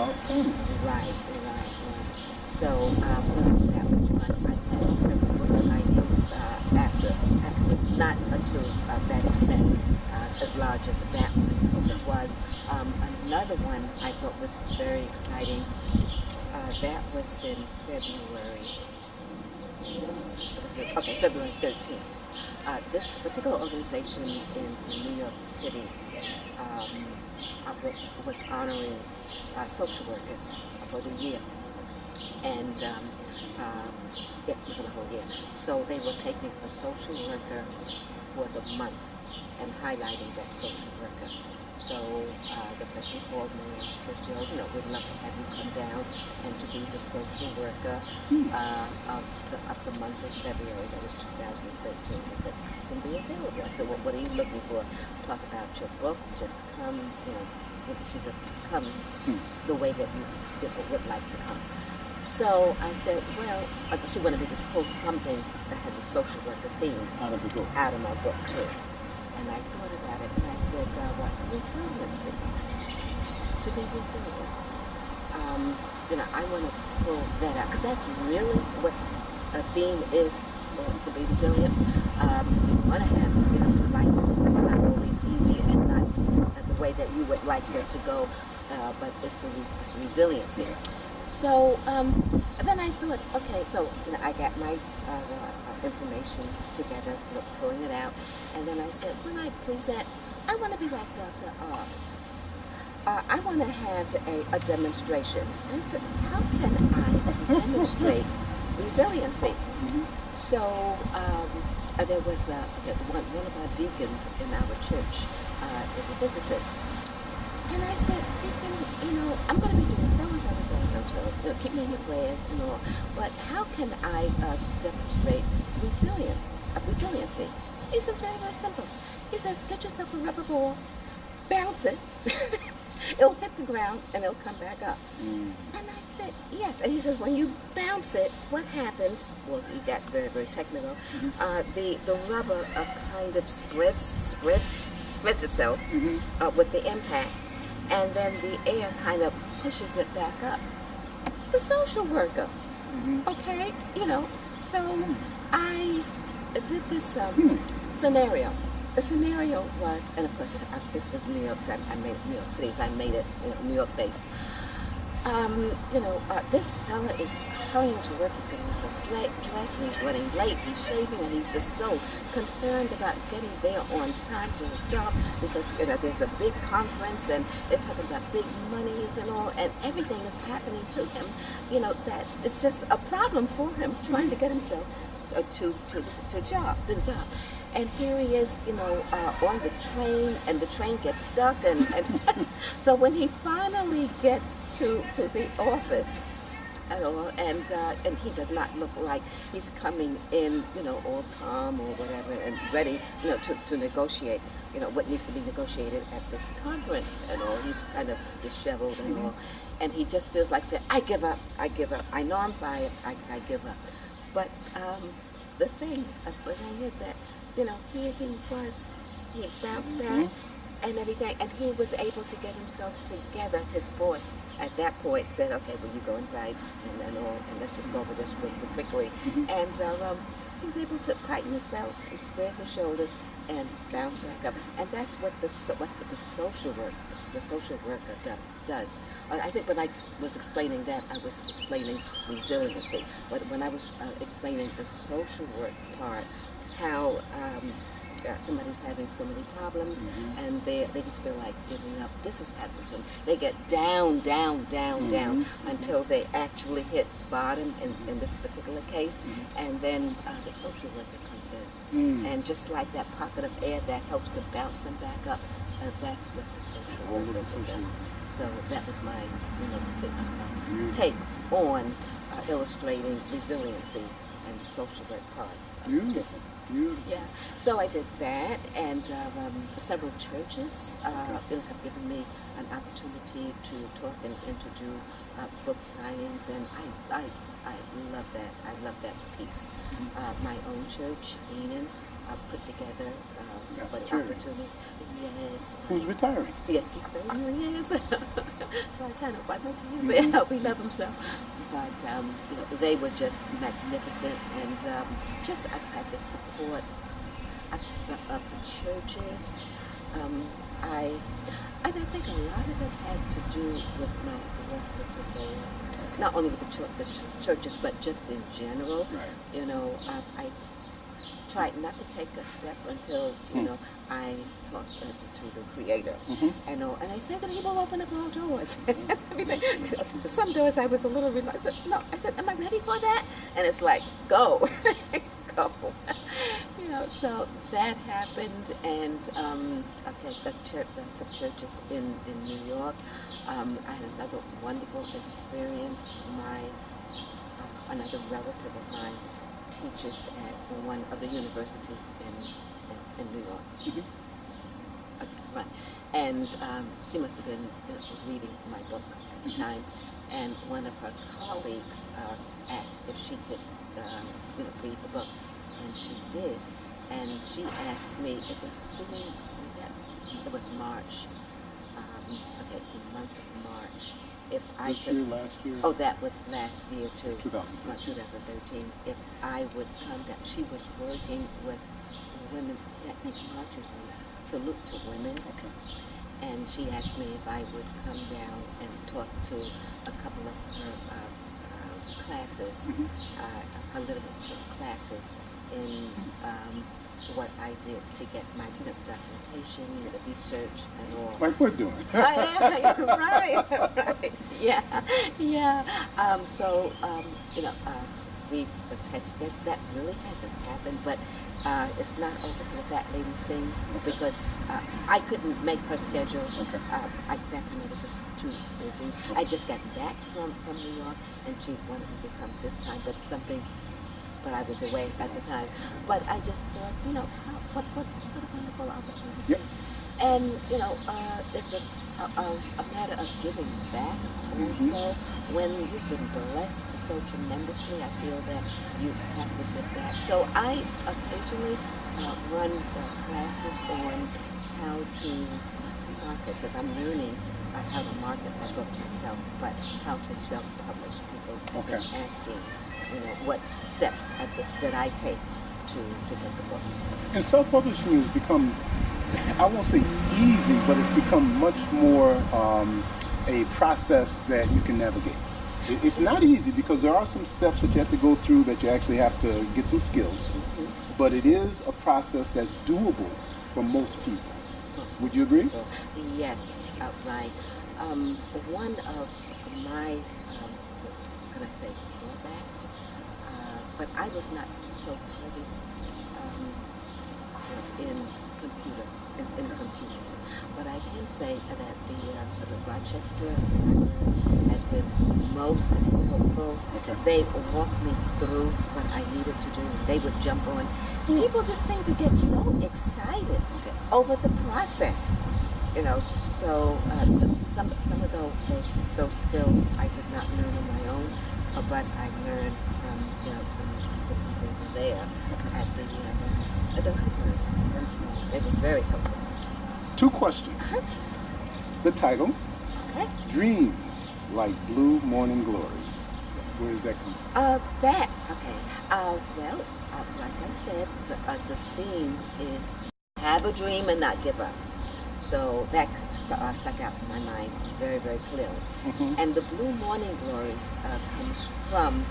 about family. Right. So that was one. I had several book signings after it was not until that extent as large as that one it was. Another one I thought was very exciting. That was in February. Okay, February 13th. This particular organization in New York City was honoring social workers for the year, and yeah, for the whole year. So they were taking a social worker for the month and highlighting that social worker. So the person called me and she says, Jill, we'd love to have you come down and to be the social worker of the month of February. That was 2013. I said, I can be available. I said, well, what are you looking for? Talk about your book. Just come, she says, come the way that you would like to come. So I said, well, she wanted me to pull something that has a social worker theme Out of the book. out of my book too. And I thought about it and I said, resiliency. To be resilient. I want to pull that out because that's really what a theme is to be resilient. You want to have, life is just not always easy and not the way that you would like it to go, but it's resiliency. So then I thought, okay, so I got my information together, pulling it out, and then I said, when I present, I want to be like Dr. Oz. I want to have a demonstration. And I said, how can I demonstrate resiliency? So there was one of our deacons in our church is a physicist. And I said, Deacon, I'm going to be doing so. Keep me in your prayers and all. But how can I demonstrate resiliency? He says, very, very simple. He says, get yourself a rubber ball, bounce it. It'll hit the ground and it'll come back up. And I said, yes. And he says, when you bounce it, what happens? Well, he got very, very technical. The rubber kind of spreads itself with the impact. And then the air kind of pushes it back up. The social worker, okay, so I did this scenario. The scenario was, and of course this was New York, so I made it New York City, so I made it New York based. This fella is hurrying to work, he's getting himself dressed, and he's running late, he's shaving, and he's just so concerned about getting there on time to his job because there's a big conference and they're talking about big monies and all, and everything is happening to him, that it's just a problem for him trying to get himself to the job. And here he is, on the train, and the train gets stuck, and so when he finally gets to the office, and he does not look like he's coming in, all calm or whatever, and ready, to negotiate, what needs to be negotiated at this conference and all. He's kind of disheveled and all, and he just feels like saying, I give up. I know I'm fired. I give up. But the thing is that, here he was, he bounced back and everything, and he was able to get himself together. His boss at that point said, okay, well, you go inside and all, and let's just go over this real quickly. And he was able to tighten his belt and spread his shoulders and bounce back up. And that's what the social worker does. I think when I was explaining that, I was explaining resiliency. But when I was explaining the social work part, how somebody's having so many problems and they just feel like giving up. This has happened to them. They get down until they actually hit bottom in this particular case, and then the social worker comes in. And just like that pocket of air that helps to bounce them back up, that's what the social worker does. So that was my take on illustrating resiliency and the social work part of this. Yeah, so I did that, and several churches have given me an opportunity to talk and to do book signings, and I love that. I love that piece. My own church, Enon, put together an opportunity. Yes. who's retiring. Yes, he certainly is. So I kind of wipe my tears there. We love him so. But, they were just magnificent. And just, I've had the support of the churches. I think a lot of it had to do with my work with the Lord. Not only with the churches, but just in general. Right. I tried not to take a step until, I talked to the Creator. And I said that He will open up all doors. Some doors I was a little reluctant. I said, no, am I ready for that? And it's like, go, go. So that happened, and some churches in New York. I had another wonderful experience. Another relative of mine teaches at one of the universities in New York. Right, and she must have been reading my book at the time, and one of her colleagues asked if she could read the book, and she did. And she asked me, it was March, the month of March, if I This year, last year? Oh, that was last year too. 2013. 2013. If I would come down, she was working with women, I think March is Salute to Women. Okay. And she asked me if I would come down and talk to a couple of her classes, her literature classes in what I did to get my documentation, the research, and all. Like we're doing. Right. Yeah. That really hasn't happened, but it's not over till that lady sings, because I couldn't make her schedule. Okay. That time I was just too busy. I just got back from New York, and she wanted me to come this time, but I was away at the time. But I just thought, what a wonderful opportunity. Yep. And, it's a matter of giving back also. When you've been blessed so tremendously, I feel that you have to give back. So I occasionally run classes on how to market, because I'm learning how to market my book myself, but how to self-publish. People have been asking, what steps did I take to get the book. And self-publishing has become, I won't say easy, but it's become much more a process that you can navigate. It's not easy, because there are some steps that you have to go through, that you actually have to get some skills. But it is a process that's doable for most people. Would you agree? Yes, right. One of my, can I say, drawbacks, but I was not so heavy in computers. But I can say that the Rochester has been most helpful. Okay. They walked me through what I needed to do. They would jump on. People just seem to get so excited over the process. So some of those skills I did not learn on my own, but I learned from some of the people there at the library. They were very helpful. 2 questions. The title, Dreams Like Blue Morning Glories. Where does that come from? Well, like I said, the theme is have a dream and not give up. So that stuck out in my mind very, very clearly. And the Blue Morning Glories comes from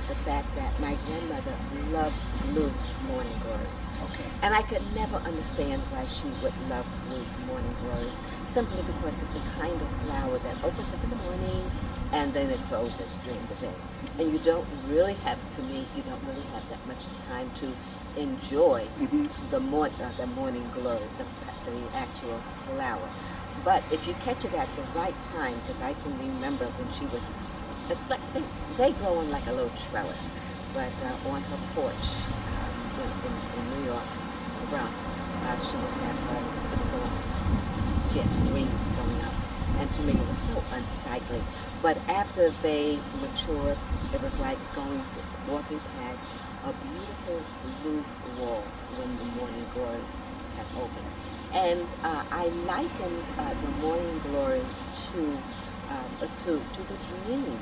the fact that my grandmother loved blue morning glories. Okay. And I could never understand why she would love blue morning glories, simply because it's the kind of flower that opens up in the morning and then it closes during the day. And you don't really have that much time to enjoy the morning glory, the actual flower. But if you catch it at the right time, because I can remember when she was, it's like they grow in like a little trellis, but on her porch in New York, the Bronx, she would have, she had streams going up, and to me it was so unsightly. But after they matured, it was like walking past a beautiful blue wall when the morning glories have opened. And I likened the morning glory to the dream.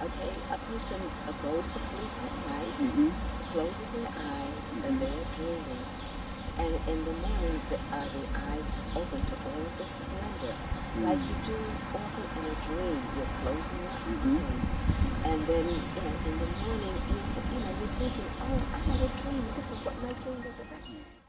Okay, a person goes to sleep at night, Mm-hmm. closes their eyes, and Mhm. they're dreaming. And in the morning, the eyes open to all of the splendor, like you do often in a dream. You're closing your Mhm. eyes, and then in the morning, you're thinking, oh, I had a dream. This is what my dream was about.